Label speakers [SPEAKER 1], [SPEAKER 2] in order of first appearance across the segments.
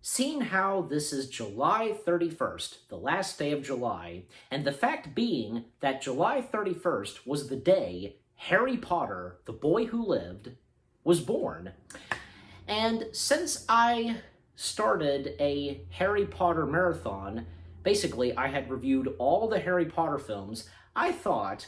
[SPEAKER 1] Seeing how this is July 31st, the last day of July, and the fact being that July 31st was the day Harry Potter, the boy who lived, was born. And since I started a Harry Potter marathon, basically I had reviewed all the Harry Potter films, I thought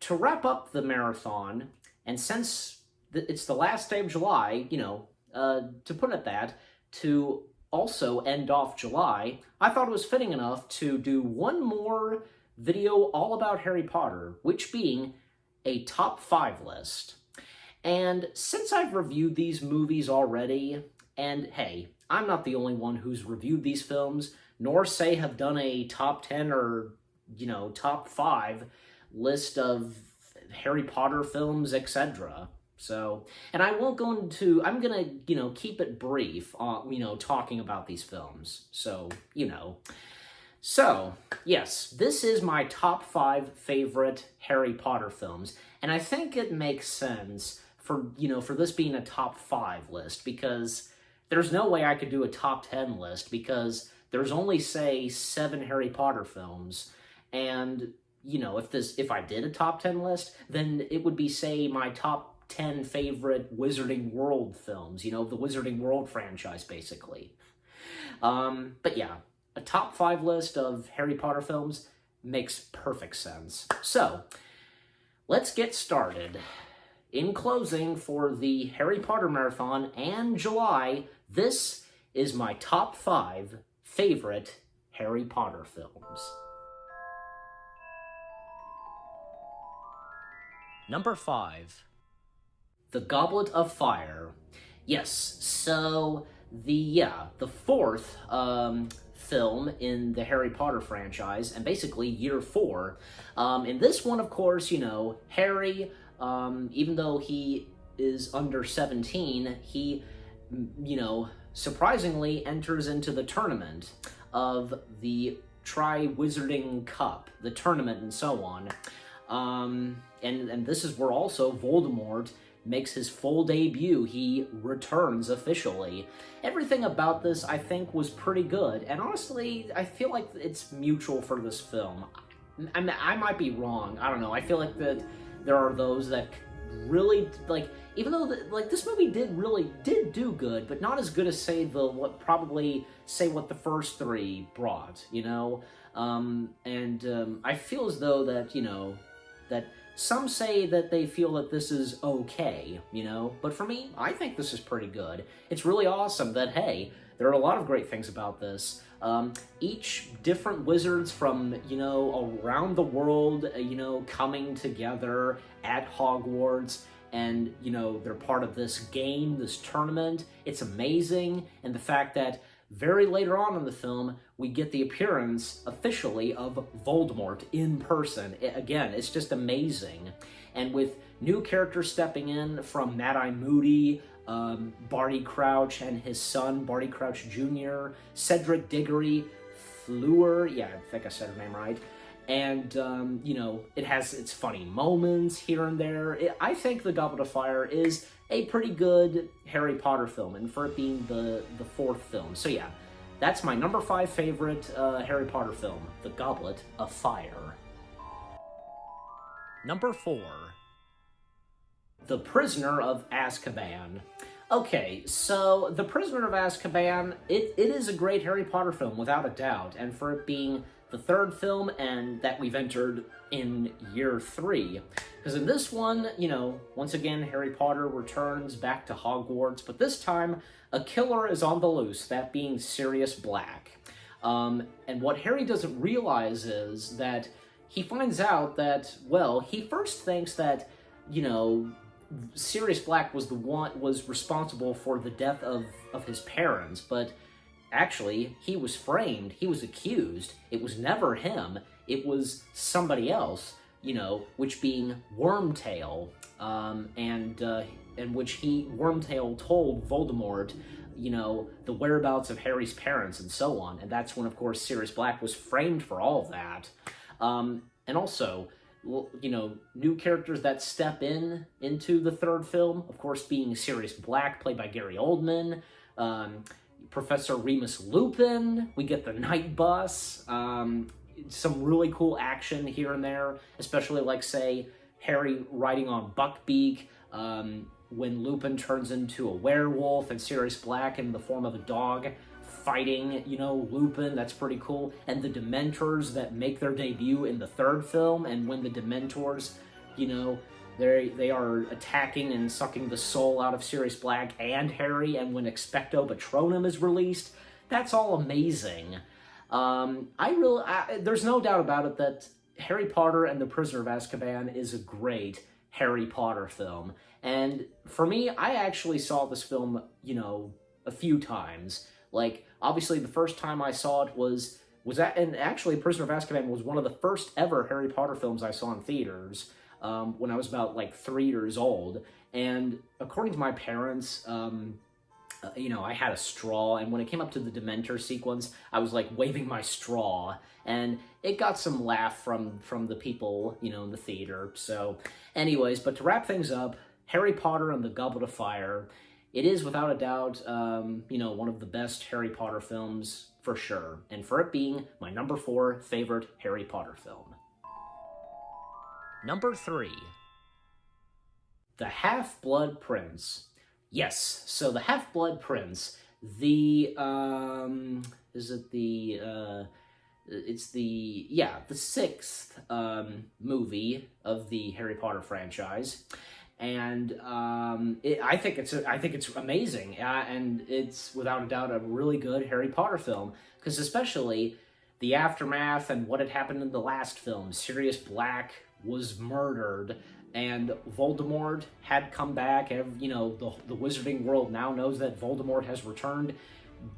[SPEAKER 1] to wrap up the marathon, and since it's the last day of July, to put it that, to also end off July, I thought it was fitting enough to do one more video all about Harry Potter, which being a top 5 list. And since I've reviewed these movies already, and hey, I'm not the only one who's reviewed these films, nor say have done a top 10 or, top 5 list of Harry Potter films, etc. So, and I won't go into, I'm gonna, keep it brief, talking about these films. So, So, yes, this is my top 5 favorite Harry Potter films, and I think it makes sense for this being a top 5 list, because there's no way I could do a top 10 list, because there's only, say, 7 Harry Potter films, and, if I did a top 10 list, then it would be, say, my top 10 favorite Wizarding World films, the Wizarding World franchise, basically. But yeah, a top 5 list of Harry Potter films makes perfect sense. So, let's get started. In closing, for the Harry Potter Marathon and July, this is my top 5 favorite Harry Potter films. Number 5. The Goblet of Fire. Yes, so the fourth film in the Harry Potter franchise, and basically year 4. In this one, of course, Harry, even though he is under 17, he, surprisingly enters into the tournament of the Tri-Wizarding Cup, the tournament and so on. And this is where also Voldemort makes his full debut. He returns officially. Everything about this, I think, was pretty good. And honestly, I feel like it's mutual for this film. I might be wrong. I don't know. I feel like that there are those that really, even though, this movie did do good, but not as good as, say, what the first 3 brought, I feel as though that, that some say that they feel that this is okay, but for me, I think this is pretty good. It's really awesome that, hey, there are a lot of great things about this. Each different wizards from, around the world, coming together at Hogwarts, and, they're part of this game, this tournament. It's amazing, and the fact that very later on in the film, we get the appearance, officially, of Voldemort in person. Again, it's just amazing. And with new characters stepping in from Mad-Eye Moody, Barty Crouch and his son, Barty Crouch Jr., Cedric Diggory, Fleur, yeah, I think I said her name right. And, it has its funny moments here and there. I think The Goblet of Fire is a pretty good Harry Potter film, and for it being the 4th film. So yeah, that's my number 5 favorite Harry Potter film, The Goblet of Fire. Number 4. The Prisoner of Azkaban. Okay, so The Prisoner of Azkaban, it is a great Harry Potter film, without a doubt, and for it being the 3rd film, and that we've entered in year 3. Because in this one, once again, Harry Potter returns back to Hogwarts, but this time, a killer is on the loose, that being Sirius Black. And what Harry doesn't realize is that he finds out that, well, he first thinks that, Sirius Black was responsible for the death of his parents, but actually, he was framed, he was accused, it was never him, it was somebody else, which being Wormtail, and which Wormtail told Voldemort, the whereabouts of Harry's parents and so on, and that's when, of course, Sirius Black was framed for all of that. And also, new characters that step into the 3rd film, of course, being Sirius Black, played by Gary Oldman, Professor Remus Lupin. We get the night bus. Some really cool action here and there, especially like, say, Harry riding on Buckbeak, when Lupin turns into a werewolf and Sirius Black in the form of a dog fighting, Lupin. That's pretty cool. And the Dementors that make their debut in the third film, and when the Dementors, they are attacking and sucking the soul out of Sirius Black and Harry, and when Expecto Patronum is released, that's all amazing. There's no doubt about it that Harry Potter and the Prisoner of Azkaban is a great Harry Potter film. And for me, I actually saw this film, a few times. Like, obviously, the first time I saw it was that, and actually, Prisoner of Azkaban was one of the first ever Harry Potter films I saw in theaters, when I was about, 3 years old. And according to my parents, I had a straw, and when it came up to the Dementor sequence, I was, waving my straw, and it got some laugh from the people, in the theater. So, anyways, but to wrap things up, Harry Potter and the Goblet of Fire, it is, without a doubt, one of the best Harry Potter films, for sure, and for it being my number 4 favorite Harry Potter film. Number 3. The Half-Blood Prince. Yes, so the Half-Blood Prince, the sixth movie of the Harry Potter franchise, and I think it's amazing, and it's without a doubt a really good Harry Potter film, because especially the aftermath and what had happened in the last film. Sirius Black was murdered, and Voldemort had come back. The wizarding world now knows that Voldemort has returned.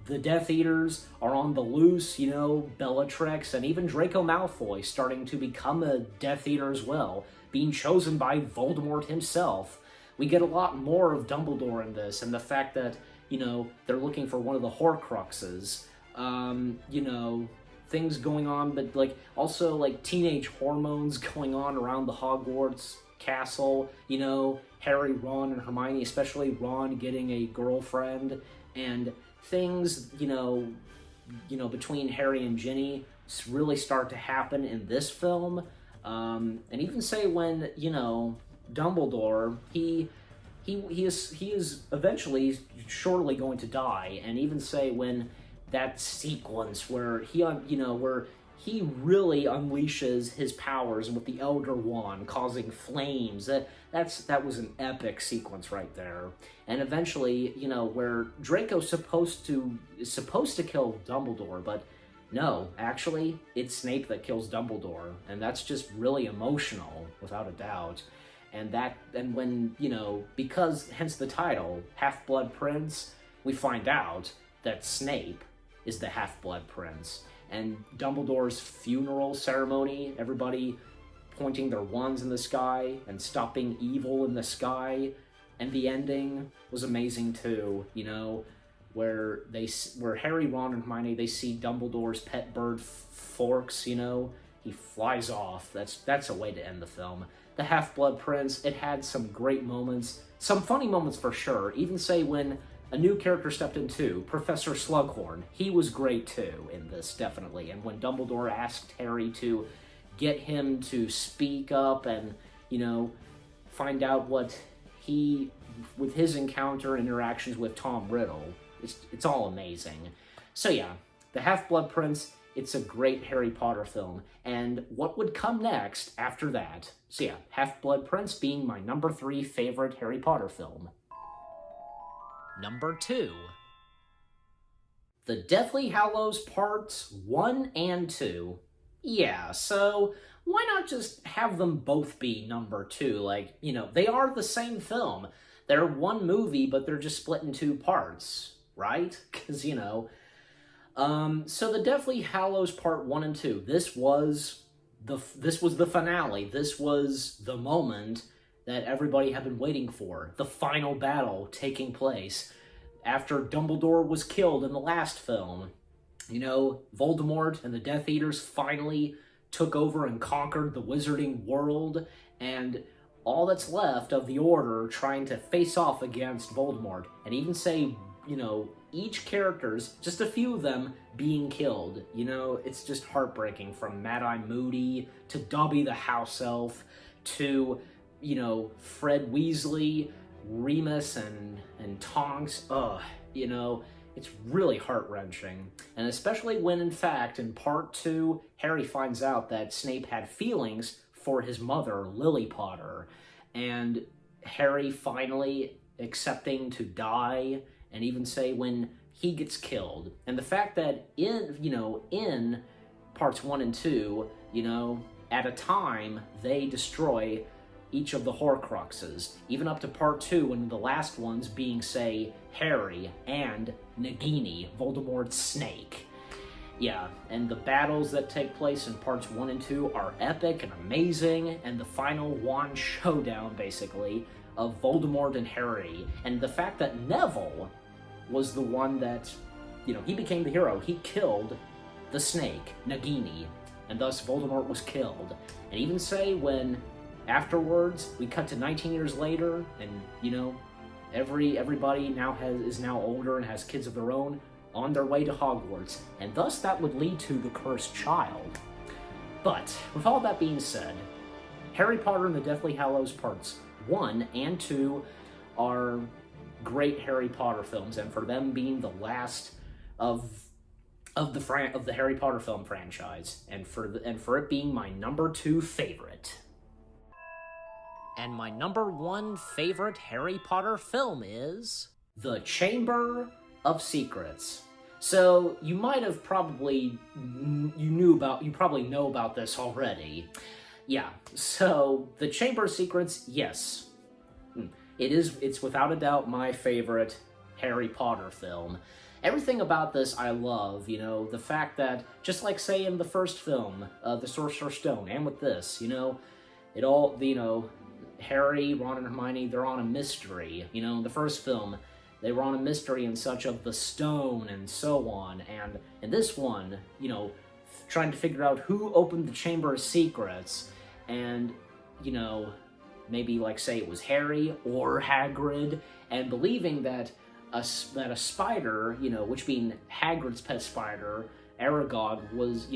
[SPEAKER 1] The Death Eaters are on the loose, Bellatrix and even Draco Malfoy starting to become a Death Eater as well, being chosen by Voldemort himself. We get a lot more of Dumbledore in this, and the fact that, they're looking for one of the Horcruxes, things going on, but, also, teenage hormones going on around the Hogwarts castle, Harry, Ron, and Hermione, especially Ron getting a girlfriend, and things, between Harry and Ginny really start to happen in this film, and even say when, Dumbledore, he is eventually shortly going to die, and even say when that sequence where he really unleashes his powers with the Elder Wand causing flames. That was an epic sequence right there. And eventually, where Draco's supposed to kill Dumbledore, but no, actually, it's Snape that kills Dumbledore, and that's just really emotional, without a doubt. And when, because, hence the title, Half-Blood Prince, we find out that Snape is the Half-Blood Prince. And Dumbledore's funeral ceremony, everybody pointing their wands in the sky and stopping evil in the sky, and the ending was amazing too, where Harry, Ron, and Hermione, they see Dumbledore's pet bird Forks, he flies off. That's a way to end the film. The Half-Blood Prince, it had some great moments, some funny moments for sure, even say when a new character stepped in too, Professor Slughorn. He was great too in this, definitely. And when Dumbledore asked Harry to get him to speak up and, find out what with his encounter and interactions with Tom Riddle, it's all amazing. So yeah, The Half-Blood Prince, it's a great Harry Potter film. And what would come next after that? So yeah, Half-Blood Prince being my number 3 favorite Harry Potter film. Number 2. The Deathly Hallows Parts 1 and 2. Yeah, so why not just have them both be number 2? They are the same film. They're one movie, but they're just split in 2 parts, right? Because, so the Deathly Hallows Part 1 and 2, this was the finale. This was the moment that everybody had been waiting for. The final battle taking place after Dumbledore was killed in the last film. Voldemort and the Death Eaters finally took over and conquered the wizarding world, and all that's left of the Order trying to face off against Voldemort. And even say each character's, just a few of them, being killed. It's just heartbreaking, from Mad-Eye Moody to Dobby the House Elf to, Fred Weasley, Remus, and Tonks. It's really heart-wrenching. And especially when, in fact, in Part 2, Harry finds out that Snape had feelings for his mother, Lily Potter, and Harry finally accepting to die, and even say when he gets killed. And the fact that in parts 1 and 2, at a time, they destroy each of the Horcruxes, even up to part 2, when the last ones being, say, Harry and Nagini, Voldemort's snake. Yeah, and the battles that take place in parts 1 and 2 are epic and amazing, and the final wand showdown, basically, of Voldemort and Harry. And the fact that Neville was the one that, he became the hero. He killed the snake, Nagini, and thus Voldemort was killed. And even say when, afterwards, we cut to 19 years later, and, everybody is now older and has kids of their own, on their way to Hogwarts, and thus that would lead to the Cursed Child. But, with all that being said, Harry Potter and the Deathly Hallows Parts 1 and 2 are great Harry Potter films, and for them being the last of the Harry Potter film franchise, and for it being my number 2 favorite. And my number 1 favorite Harry Potter film is The Chamber of Secrets. So you might have probably you probably know about this already. Yeah, so The Chamber of Secrets, yes. It's without a doubt my favorite Harry Potter film. Everything about this I love, the fact that, just like, say, in the first film, The Sorcerer's Stone, and with this, it all, Harry, Ron, and Hermione, they're on a mystery. In the first film, they were on a mystery and such of the stone and so on. And in this one, trying to figure out who opened the Chamber of Secrets, and, maybe, like, say it was Harry or Hagrid, and believing that a spider, which being Hagrid's pet spider, Aragog, was,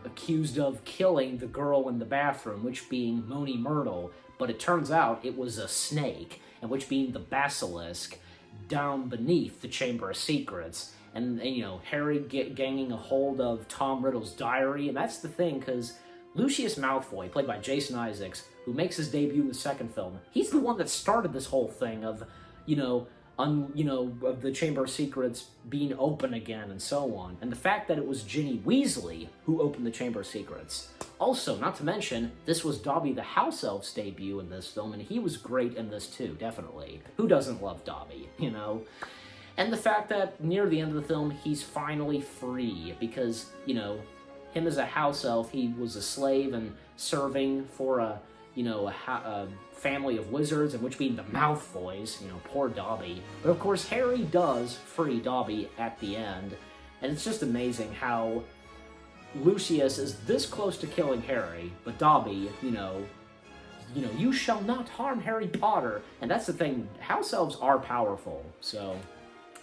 [SPEAKER 1] accused of killing the girl in the bathroom, which being Moaning Myrtle, but it turns out it was a snake, and which being the basilisk down beneath the Chamber of Secrets. And Harry gaining a hold of Tom Riddle's diary, and that's the thing, because Lucius Malfoy, played by Jason Isaacs, who makes his debut in the second film, he's the one that started this whole thing of, of the Chamber of Secrets being open again and so on. And the fact that it was Ginny Weasley who opened the Chamber of Secrets. Also, not to mention, this was Dobby the House Elf's debut in this film, and he was great in this too, definitely. Who doesn't love Dobby, And the fact that near the end of the film, he's finally free, because, him as a house elf, he was a slave and serving for a family of wizards, and which being the Malfoys, poor Dobby. But of course, Harry does free Dobby at the end, and it's just amazing how Lucius is this close to killing Harry, but Dobby, you shall not harm Harry Potter. And that's the thing, house elves are powerful, so.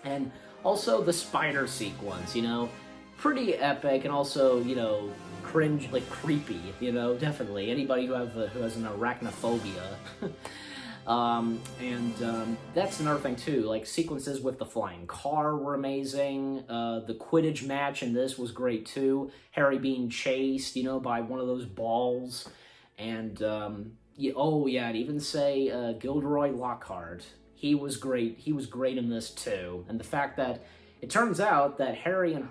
[SPEAKER 1] And also the spider sequence, pretty epic, and also, cringe, like, creepy, definitely. Anybody who has an arachnophobia. That's another thing, too. Like, sequences with the flying car were amazing. The Quidditch match in this was great, too. Harry being chased, by one of those balls. And, and even say Gilderoy Lockhart. He was great. He was great in this, too. And the fact that it turns out that Harry and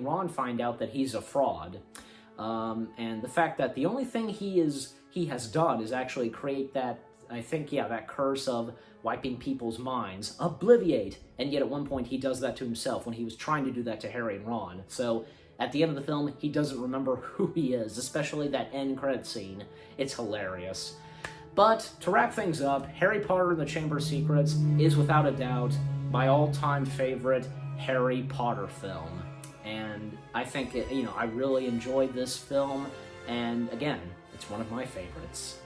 [SPEAKER 1] Ron find out that he's a fraud. And the fact that the only thing he has done is actually create that, I think, that curse of wiping people's minds, obliviate, and yet at one point he does that to himself when he was trying to do that to Harry and Ron. So at the end of the film, he doesn't remember who he is, especially that end credit scene. It's hilarious. But to wrap things up, Harry Potter and the Chamber of Secrets is without a doubt my all-time favorite Harry Potter film. And I think, I really enjoyed this film, and again, it's one of my favorites.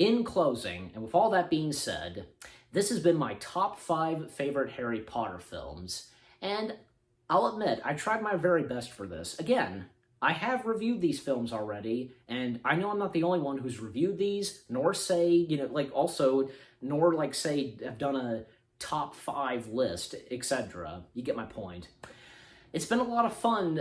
[SPEAKER 1] in closing, and with all that being said, this has been my top 5 favorite Harry Potter films, and I'll admit, I tried my very best for this. Again, I have reviewed these films already, and I know I'm not the only one who's reviewed these, nor say, nor say have done a top 5 list, etc. You get my point. It's been a lot of fun,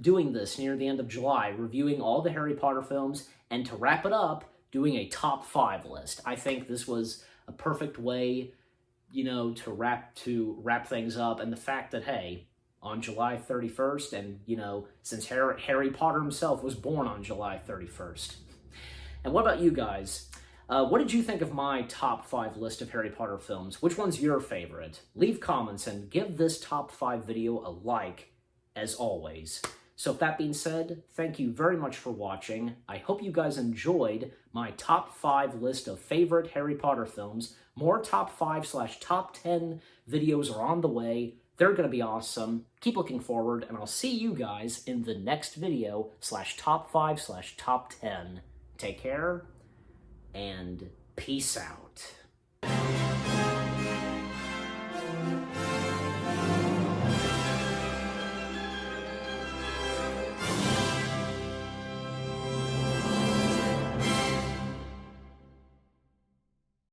[SPEAKER 1] doing this near the end of July, reviewing all the Harry Potter films, and to wrap it up, doing a top 5 list. I think this was a perfect way, to wrap things up, and the fact that, hey, on July 31st, and, since Harry Potter himself was born on July 31st. And what about you guys? What did you think of my top 5 list of Harry Potter films? Which one's your favorite? Leave comments and give this top 5 video a like, as always. So with that being said, thank you very much for watching. I hope you guys enjoyed my top 5 list of favorite Harry Potter films. More top 5/top 10 videos are on the way. They're going to be awesome. Keep looking forward, and I'll see you guys in the next video /top 5/top 10. Take care, and peace out.